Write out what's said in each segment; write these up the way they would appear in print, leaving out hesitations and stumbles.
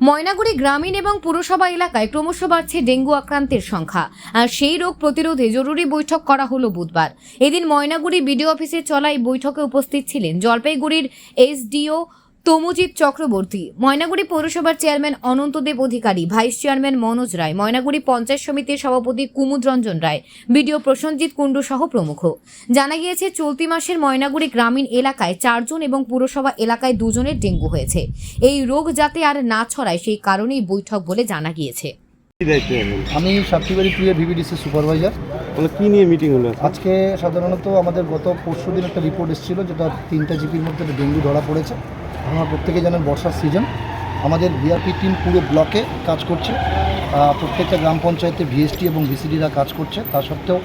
ময়নাগুড়ি গ্রামীণ এবং পুরসভা এলাকায় ক্রমশ বাড়ছে ডেঙ্গু আক্রান্তের সংখ্যা। আর সেই রোগ প্রতিরোধে জরুরি বৈঠক করা হলো বুধবার। এদিন ময়নাগুড়ি বিডিও অফিসে চলা এই বৈঠকে উপস্থিত ছিলেন জলপাইগুড়ির এসডিও তমুজিৎ চক্রবর্তী, ময়নাগুড়ি পৌরসভার চেয়ারম্যান অনন্তদেব অধিকারী, ভাইস চেয়ারম্যান মনোজ রায়, ময়নাগুড়ি পঞ্চায়েত সমিতির সভাপতি কুমুদ রঞ্জন রায়, বিডিও প্রসেনজিৎ কুণ্ডু সহ প্রমুখ। জানা গিয়েছে চলতি মাসের ময়নাগুড়ি গ্রামীণ এলাকায় 4 জন এবং পুরসভা এলাকায় 2 জনের ডেঙ্গু হয়েছে। এই রোগ যাতে আর না ছড়ায় সেই কারণেই বৈঠক বলে জানা গিয়েছে। আমি সাপ্তিবাড়ি 2 এর ভিভিডিসি সুপারভাইজার। কি নিয়ে মিটিং হলো আজকে? সাধারণত আমাদের গত পরশুদিন একটা রিপোর্ট এসেছিল, যেটা 3টা জিপির মধ্যে ডেঙ্গু ধরা পড়েছে। আমরা প্রত্যেকে জানেন বর্ষার সিজন, আমাদের ভিআরপি টিম পুরো ব্লকে কাজ করছে, প্রত্যেকটা গ্রাম পঞ্চায়েতে ভিএসটি এবং ভিসিডিরা কাজ করছে। তা সত্ত্বেও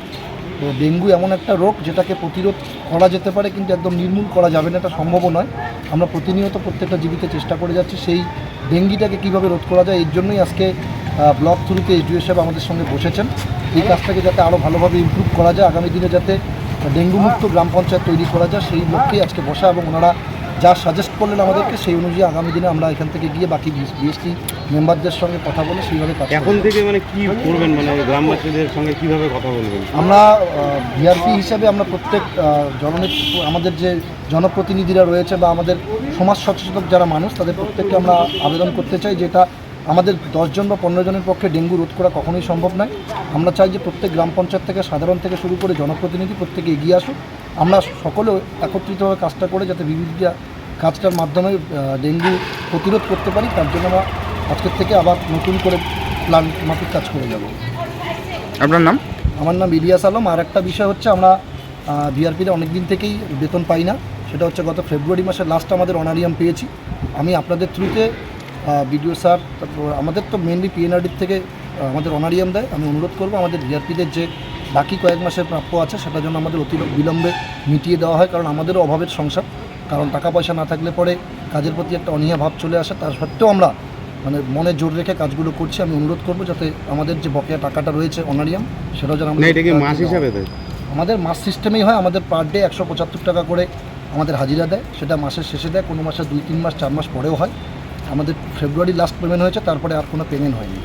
ডেঙ্গু এমন একটা রোগ যেটাকে প্রতিরোধ করা যেতে পারে, কিন্তু একদম নির্মূল করা যাবে না, এটা সম্ভবও নয়। আমরা প্রতিনিয়ত প্রত্যেকটা জীবিতে চেষ্টা করে যাচ্ছি সেই ডেঙ্গিটাকে কীভাবে রোধ করা যায়। এর জন্যই আজকে ব্লক থ্রুতে এসডিও সাহেব আমাদের সঙ্গে বসেছেন। এই কাজটাকে যাতে আরও ভালোভাবে ইমপ্রুভ করা যায়, আগামী দিনে যাতে ডেঙ্গুমুক্ত গ্রাম পঞ্চায়েত তৈরি করা যায়, সেই লক্ষ্যেই আজকে বসা। এবং ওনারা যা সাজেস্ট করলেন আমাদেরকে, সেই অনুযায়ী আগামী দিনে আমরা এখান থেকে গিয়ে বাকি বিএসটি মেম্বারদের সঙ্গে কথা বলে সেইভাবে কাজ করব। এখন থেকে কি করবেন, গ্রামবাসীদের সঙ্গে কীভাবে কথা বলবেন? আমরা ভিআরপি হিসাবে আমরা প্রত্যেক আমাদের যে জনপ্রতিনিধিরা রয়েছে বা আমাদের সমাজ সচেতন যারা মানুষ, তাদের প্রত্যেককে আমরা আবেদন করতে চাই, যেটা আমাদের 10 জন বা 15 জনের পক্ষে ডেঙ্গু রোধ করা কখনোই সম্ভব নয়। আমরা চাই যে প্রত্যেক গ্রাম পঞ্চায়েত থেকে সাধারণ থেকে শুরু করে জনপ্রতিনিধি প্রত্যেকে এগিয়ে আসুক। আমরা সকলে একত্রিতভাবে কাজটা করে যাতে বিভিন্ন কাজটার মাধ্যমে ডেঙ্গু প্রতিরোধ করতে পারি, তার জন্য আমরা আজকের থেকে আবার নতুন করে প্ল্যান মাফিক কাজ করে যাব। আপনার নাম? আমার নাম ইলিয়াস আলম। আর একটা বিষয় হচ্ছে, আমরা ভিআরপিতে অনেক দিন থেকেই বেতন পাই না। সেটা হচ্ছে গত ফেব্রুয়ারি মাসের লাস্ট আমাদের অনারিয়াম পেয়েছি। আমি আপনাদের থ্রুতে বিডিও স্যার, তারপর আমাদের তো মেনলি পিএনআরডির থেকে আমাদের অনারিয়াম দেয়। আমি অনুরোধ করব আমাদের ভিআরপিদের যে বাকি কয়েক মাসের প্রাপ্য আছে সেটা যেন আমাদের অতি বিলম্বে মিটিয়ে দেওয়া হয়, কারণ আমাদেরও অভাবের সংসার। কারণ টাকা পয়সা না থাকলে পরে কাজের প্রতি একটা অনীহা ভাব চলে আসে। তার সত্ত্বেও আমরা মনে জোর রেখে কাজগুলো করছি। আমি অনুরোধ করব যাতে আমাদের যে বকেয়া টাকাটা রয়েছে অনারিয়াম, সেটাও যেন মাস হিসাবে দেয়। আমাদের মাস সিস্টেমেই হয়। আমাদের পার ডে 175 টাকা করে আমাদের হাজিরা দেয়। সেটা মাসের শেষে দেয়, কোনো মাসে 2-3 মাস 4 মাস পরেও হয়। আমাদের ফেব্রুয়ারি লাস্ট পেমেন্ট হয়েছে, তারপরে আর কোনো পেমেন্ট হয়নি।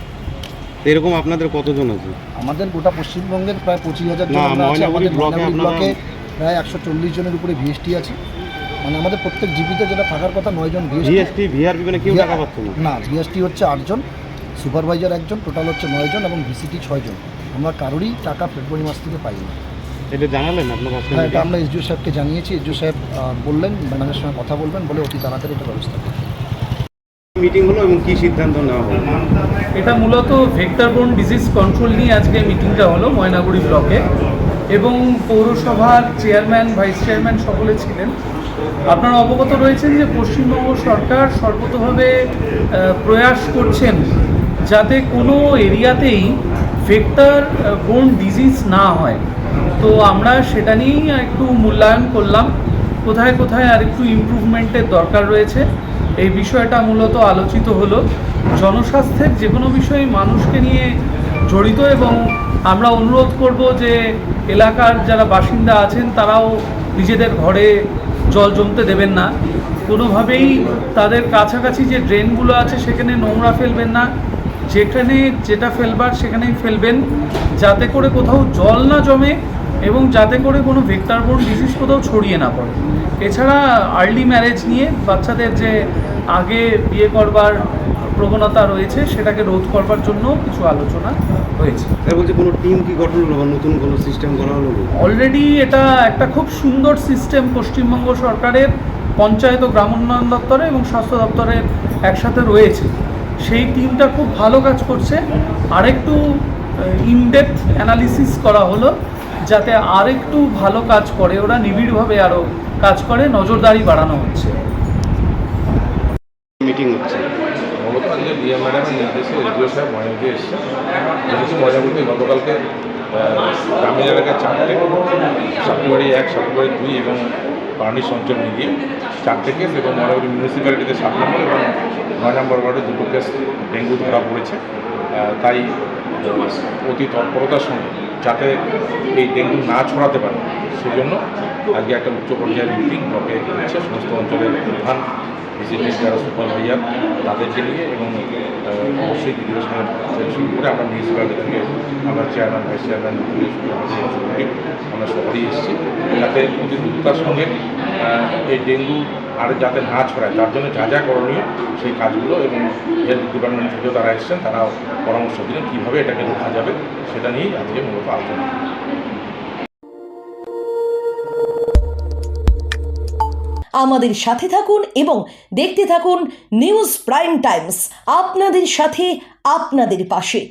এরকম আপনাদের কতজন আছে? আমাদের গোটা পশ্চিমবঙ্গের প্রায় 25,000 জন আমরা আছি। আমাদের ব্লকে প্রায় 140 জনের উপরে ভিএসটি আছে। আমাদের প্রত্যেক জিপিতে যেটা থাকার কথা 9 জন ভিএসটি। ভিআরপি মানে কেউ টাকা পাচ্ছে না, ভিএসটি হচ্ছে 8 জন, সুপারভাইজার 1 জন, টোটাল হচ্ছে 9 জন এবং ভিসিটি 6 জন। আমরা কারোরই টাকা ফেব্রুয়ারি মাস থেকে পাই না। এটা জানালেন আপনার? হ্যাঁ, এটা আমরা এসডিও সাহেবকে জানিয়েছি। এসডিও সাহেব বললেন ম্যানেজারের সঙ্গে কথা বলবেন, বলে অতি তাড়াতাড়ি এটা ব্যবস্থা করবেন। মিটিং হলো এবং কী সিদ্ধান্ত নেওয়া হলো? এটা মূলত ভেক্টরবোর্ন ডিজিজ কন্ট্রোল নিয়ে আজকে মিটিংটা হলো ময়নাগুড়ি ব্লকে, এবং পৌরসভার চেয়ারম্যান, ভাইস চেয়ারম্যান সকলে ছিলেন। আপনারা অবগত রয়েছেন যে পশ্চিমবঙ্গ সরকার সর্বতভাবে প্রয়াস করছেন যাতে কোনো এরিয়াতেই ভেক্টরবোর্ন ডিজিজ না হয়। তো আমরা সেটা নিয়েই একটু মূল্যায়ন করলাম, কোথায় কোথায় আর একটু ইমপ্রুভমেন্টের দরকার রয়েছে। এই বিষয়টা মূলত আলোচিত হলো। জনস্বাস্থ্যের যে কোনো বিষয়ে মানুষকে নিয়ে জড়িত, এবং আমরা অনুরোধ করব যে এলাকার যারা বাসিন্দা আছেন তারাও নিজেদের ঘরে জল জমতে দেবেন না, কোনোভাবেই তাদের কাছাকাছি যে ড্রেনগুলো আছে সেখানে নোংরা ফেলবেন না, যেখানে যেটা ফেলবার সেখানেই ফেলবেন, যাতে করে কোথাও জল না জমে এবং যাতে করে কোনো ভেক্টরবোর্ন ডিজিজ কোথাও ছড়িয়ে না পড়ে। এছাড়া আর্লি ম্যারেজ নিয়ে বাচ্চাদের যে আগে বিয়ে করবার প্রবণতা রয়েছে সেটাকে রোধ করবার জন্য কিছু আলোচনা হয়েছে। বলছে কোনো টিম কি গঠন হলো বা নতুন কোনো সিস্টেম করা হলো? অলরেডি এটা একটা খুব সুন্দর সিস্টেম পশ্চিমবঙ্গ সরকারের পঞ্চায়েত ও গ্রাম উন্নয়ন দপ্তরে এবং স্বাস্থ্য দপ্তরের একসাথে রয়েছে। সেই টিমটা খুব ভালো কাজ করছে। আরেকটু ইনডেপথ অ্যানালিসিস করা হলো যাতে আরেকটু ভালো কাজ করে, ওরা নিবিড়ভাবে আরও কাজ করে, নজরদারি বাড়ানো হচ্ছে। মিটিং হচ্ছে মূলত আজকে ডিএ ম্যাডামের নির্দেশে এসডিও সাহেব ময়নাগুড়ি এসেছে। যেহেতু ময়নাগুড়িতে গতকালকে গ্রামীণ এলাকায় 4টে, সাপুয়ারি 1, সাপুয়ারি 2 এবং পারনিশ অঞ্চল মিলিয়ে 4টে কেস, এবং ময়নাগুড়ি মিউনিসিপ্যালিটিতে 7 নম্বর এবং 9 নম্বর ওয়ার্ডে 2টো কেস ডেঙ্গু ধরা পড়েছে। তাই অতি তৎপরতার সঙ্গে যাতে এই ডেঙ্গু না ছড়াতে পারে সেজন্য আজকে একটা উচ্চ পর্যায়ের মিটিং ব্লকে হচ্ছে। সমস্ত অঞ্চলের প্রধান ভিজিটিং যারা সুপারভাইজার তাদেরকে নিয়ে এবং অবশ্যই দিদিদের সঙ্গে শুরু করে আমরা মিউনিসিপ্যালিটি থেকে আমরা চেয়ারম্যান ভাইস চেয়ারম্যান আমরা সবারই এসেছি যাতে অতি দ্রুততার সঙ্গে এই ডেঙ্গু আর যাতে না ছড়ায় তার জন্য যা যা করণীয় সেই কাজগুলো, এবং হেলথ ডিপার্টমেন্ট থেকেও তারা এসেছেন, তারা পরামর্শ দিলেন কীভাবে এটাকে রোখা যাবে, সেটা নিয়েই আজকে মূলত আলোচনা। আমাদের সাথে থাকুন এবং দেখতে থাকুন নিউজ প্রাইম টাইমস, আপনাদের সাথে আপনাদের পাশে।